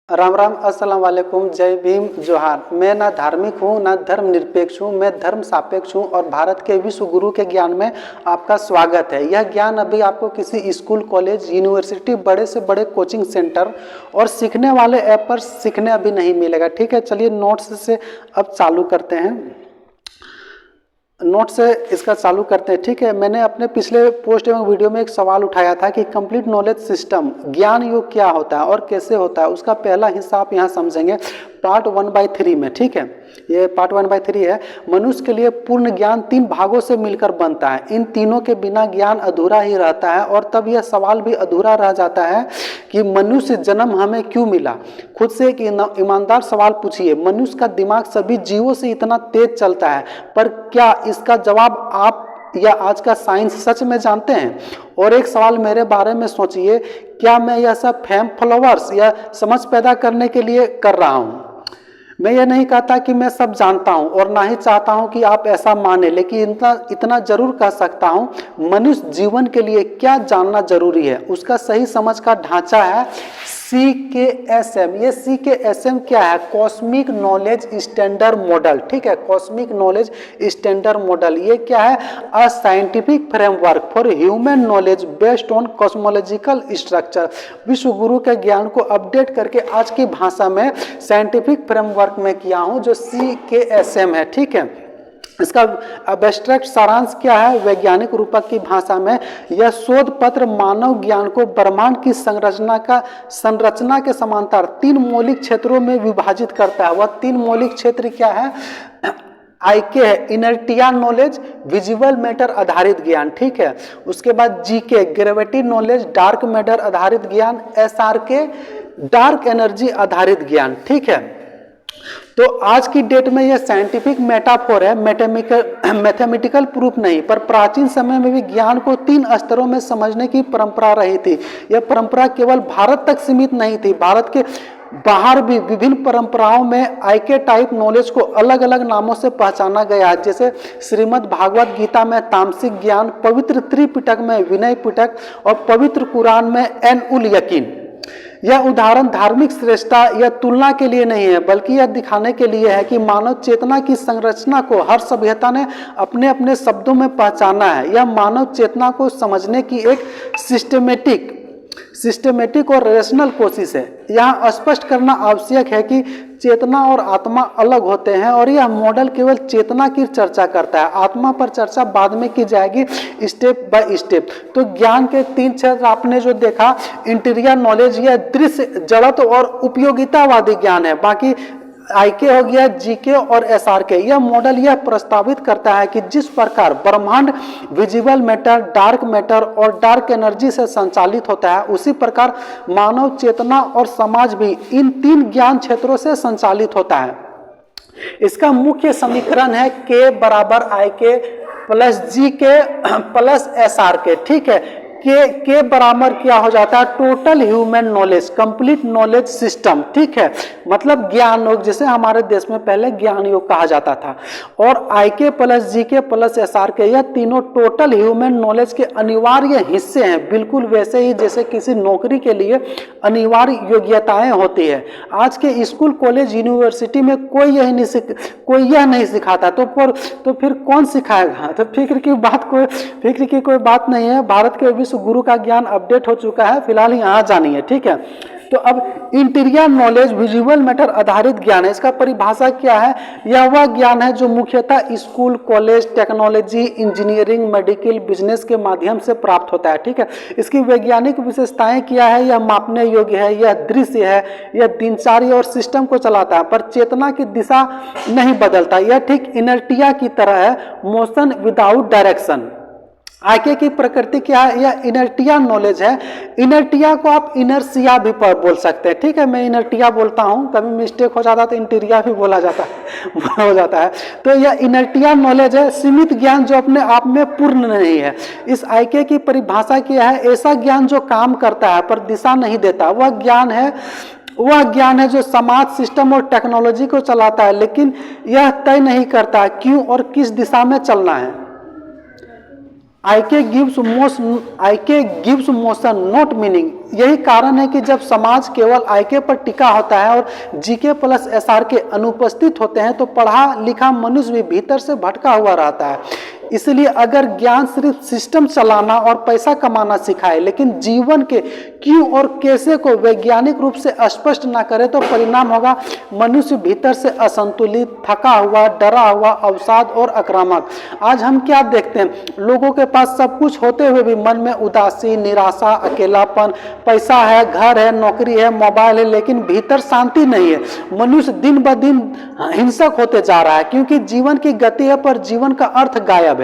राम राम, अस्सलाम वालेकुम, जय भीम, जोहार। मैं ना धार्मिक हूँ ना धर्म निरपेक्ष हूँ, मैं धर्म सापेक्ष हूँ और भारत के विश्व गुरु के ज्ञान में आपका स्वागत है। यह ज्ञान अभी आपको किसी स्कूल, कॉलेज, यूनिवर्सिटी, बड़े से बड़े कोचिंग सेंटर और सीखने वाले ऐप पर सीखने अभी नहीं मिलेगा। ठीक है, चलिए नोट्स से अब चालू करते हैं। नोट से इसका चालू करते हैं। ठीक है, मैंने अपने पिछले पोस्ट एवं वीडियो में एक सवाल उठाया था कि कंप्लीट नॉलेज सिस्टम ज्ञान योग क्या होता है और कैसे होता है। उसका पहला हिस्सा आप यहाँ समझेंगे पार्ट 1/3 में। ठीक है, ये पार्ट 1/3 है। मनुष्य के लिए पूर्ण ज्ञान 3 भागों से मिलकर बनता है। इन तीनों के बिना ज्ञान अधूरा ही रहता है और तब यह सवाल भी अधूरा रह जाता है कि मनुष्य जन्म हमें क्यों मिला। खुद से एक ईमानदार सवाल पूछिए, मनुष्य का दिमाग सभी जीवों से इतना तेज चलता है, पर क्या इसका जवाब आप या आज का साइंस सच में जानते हैं? और एक सवाल मेरे बारे में सोचिए, क्या मैं यह सब फेम, फॉलोअर्स या समझ पैदा करने के लिए कर रहा हूँ? मैं ये नहीं कहता कि मैं सब जानता हूँ और ना ही चाहता हूँ कि आप ऐसा माने, लेकिन इतना जरूर कह सकता हूँ, मनुष्य जीवन के लिए क्या जानना जरूरी है उसका सही समझ का ढांचा है CKSM। ये CKSM क्या है? Cosmic knowledge standard model. ठीक है, कॉस्मिक नॉलेज स्टैंडर्ड मॉडल। ये क्या है? A scientific framework for human knowledge based on cosmological structure. विश्व गुरु के ज्ञान को अपडेट करके आज की भाषा में साइंटिफिक फ्रेमवर्क में किया हूँ, जो CKSM है। ठीक है, इसका एब्स्ट्रैक्ट सारांश क्या है? वैज्ञानिक रूपक की भाषा में यह शोध पत्र मानव ज्ञान को ब्रह्मांड की संरचना के समांतर 3 मौलिक क्षेत्रों में विभाजित करता है। वह 3 मौलिक क्षेत्र क्या है? IK है इनर्टिया नॉलेज, विजुअल मैटर आधारित ज्ञान। ठीक है, उसके बाद GK gravity knowledge, dark matter आधारित ज्ञान, SRK डार्क एनर्जी आधारित ज्ञान। ठीक है, तो आज की डेट में यह साइंटिफिक मेटाफोर है, मैथमेटिकल प्रूफ नहीं। पर प्राचीन समय में भी ज्ञान को 3 स्तरों में समझने की परंपरा रही थी। यह परंपरा केवल भारत तक सीमित नहीं थी, भारत के बाहर भी विभिन्न परंपराओं में IK टाइप नॉलेज को अलग अलग नामों से पहचाना गया है। जैसे श्रीमद् भागवत गीता में तामसिक ज्ञान, पवित्र त्रिपिटक में विनय पिटक और पवित्र कुरान में एन-उल यकीन। यह उदाहरण धार्मिक श्रेष्ठता या तुलना के लिए नहीं है, बल्कि यह दिखाने के लिए है कि मानव चेतना की संरचना को हर सभ्यता ने अपने अपने शब्दों में पहचाना है। यह मानव चेतना को समझने की एक सिस्टेमेटिक और रेशनल कोशिश है। यहाँ स्पष्ट करना आवश्यक है कि चेतना और आत्मा अलग होते हैं और यह मॉडल केवल चेतना की चर्चा करता है। आत्मा पर चर्चा बाद में की जाएगी, स्टेप बाय स्टेप। तो ज्ञान के 3 क्षेत्र आपने जो देखा, इंटीरियर नॉलेज, यह दृश्य, जड़त्व और उपयोगितावादी ज्ञान है। बाकी IK हो गया, GK और SRK। यह मॉडल यह प्रस्तावित करता है कि जिस प्रकार ब्रह्मांड विजिबल मैटर, डार्क मैटर और डार्क एनर्जी से संचालित होता है, उसी प्रकार मानव चेतना और समाज भी इन 3 ज्ञान क्षेत्रों से संचालित होता है। इसका मुख्य समीकरण है K बराबर IK plus GK plus SRK। ठीक है, के बराबर क्या हो जाता है? Total human knowledge, complete knowledge system. ठीक है, मतलब ज्ञान योग, जिसे हमारे देश में पहले ज्ञान योग कहा जाता था। और IK plus GK plus SRK, यह तीनों टोटल ह्यूमन नॉलेज के अनिवार्य हिस्से हैं, बिल्कुल वैसे ही जैसे किसी नौकरी के लिए अनिवार्य योग्यताएं होती है। आज के स्कूल, कॉलेज, यूनिवर्सिटी में कोई यह नहीं सिखाता, तो फिर कौन सिखाएगा? तो फिक्र की कोई बात नहीं है। भारत के विश्व गुरु का ज्ञान अपडेट हो चुका है, फिलहाल यहाँ जानिए। ठीक है, तो अब इंटीरियर नॉलेज विजुअल मैटर आधारित ज्ञान है। इसका परिभाषा क्या है? यह वह ज्ञान है जो मुख्यतः school, college, technology, engineering, medical, business के माध्यम से प्राप्त होता है। ठीक है, इसकी वैज्ञानिक विशेषताएं क्या है? यह मापने योग्य है, यह दृश्य है, यह दिनचर्या और सिस्टम को चलाता है, पर चेतना की दिशा नहीं बदलता। यह ठीक इनर्टिया की तरह है, मोशन विदाउट डायरेक्शन। IK की प्रकृति क्या है? यह इनर्टिया नॉलेज है। इनर्टिया को आप इनर्सिया भी बोल सकते हैं। ठीक है, मैं इनर्टिया बोलता हूँ, कभी मिस्टेक हो जाता है तो इंटीरिया भी बोला जाता है। तो यह इनर्टिया नॉलेज है, सीमित ज्ञान जो अपने आप में पूर्ण नहीं है। इस IK की परिभाषा क्या है? ऐसा ज्ञान जो काम करता है पर दिशा नहीं देता। वह ज्ञान है जो समाज, सिस्टम और टेक्नोलॉजी को चलाता है, लेकिन यह तय नहीं करता क्यों और किस दिशा में चलना है। आईके गिव्स मोशन नॉट मीनिंग। यही कारण है कि जब समाज केवल आईके पर टिका होता है और जीके प्लस एसआर के अनुपस्थित होते हैं तो पढ़ा लिखा मनुष्य भी भीतर से भटका हुआ रहता है। इसलिए अगर ज्ञान सिर्फ सिस्टम चलाना और पैसा कमाना सिखाए लेकिन जीवन के क्यों और कैसे को वैज्ञानिक रूप से स्पष्ट ना करे तो परिणाम होगा मनुष्य भीतर से असंतुलित, थका हुआ, डरा हुआ, अवसाद और आक्रामक। आज हम क्या देखते हैं, लोगों के पास सब कुछ होते हुए भी मन में उदासी, निराशा, अकेलापन, पैसा है, घर है, नौकरी है, मोबाइल है, लेकिन भीतर शांति नहीं है। मनुष्य दिन ब दिन हिंसक होते जा रहा है क्योंकि जीवन की गति है पर जीवन का अर्थ गायब है।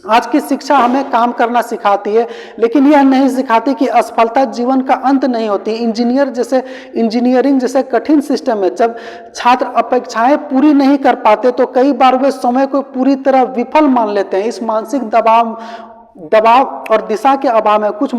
आज की शिक्षा हमें काम करना सिखाती है लेकिन यह नहीं सिखाती कि असफलता जीवन का अंत नहीं होती। इंजीनियरिंग जैसे कठिन सिस्टम है, जब छात्र अपेक्षाएं पूरी नहीं कर पाते तो कई बार वे समय को पूरी तरह विफल मान लेते हैं। इस मानसिक दबाव और दिशा के अभाव में कुछ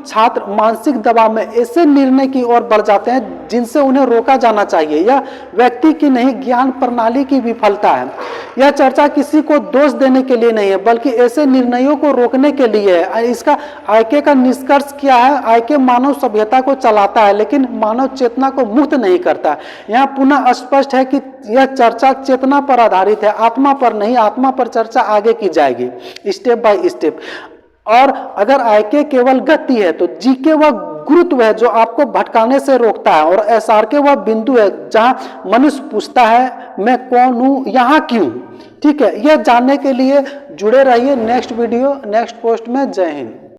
छात्र मानसिक दबाव में ऐसे निर्णय की ओर बढ़ जाते हैं जिनसे उन्हें रोका जाना चाहिए। यह व्यक्ति की नहीं, ज्ञान प्रणाली की विफलता है। यह चर्चा किसी को दोष देने के लिए नहीं है बल्कि ऐसे निर्णयों को रोकने के लिए है। इसका आईके का निष्कर्ष क्या है? आईके मानव सभ्यता को चलाता है लेकिन मानव चेतना को मुक्त नहीं करता। यहाँ पुनः स्पष्ट है कि यह चर्चा चेतना पर आधारित है, आत्मा पर नहीं। आत्मा पर चर्चा आगे की जाएगी स्टेप बाय स्टेप। और अगर आईके केवल गति है तो जीके वह गुरुत्व है जो आपको भटकाने से रोकता है, और एसआर के वह बिंदु है जहां मनुष्य पूछता है मैं कौन हूं, यहां क्यों। ठीक है, यह जानने के लिए जुड़े रहिए नेक्स्ट वीडियो नेक्स्ट पोस्ट में। जय हिंद।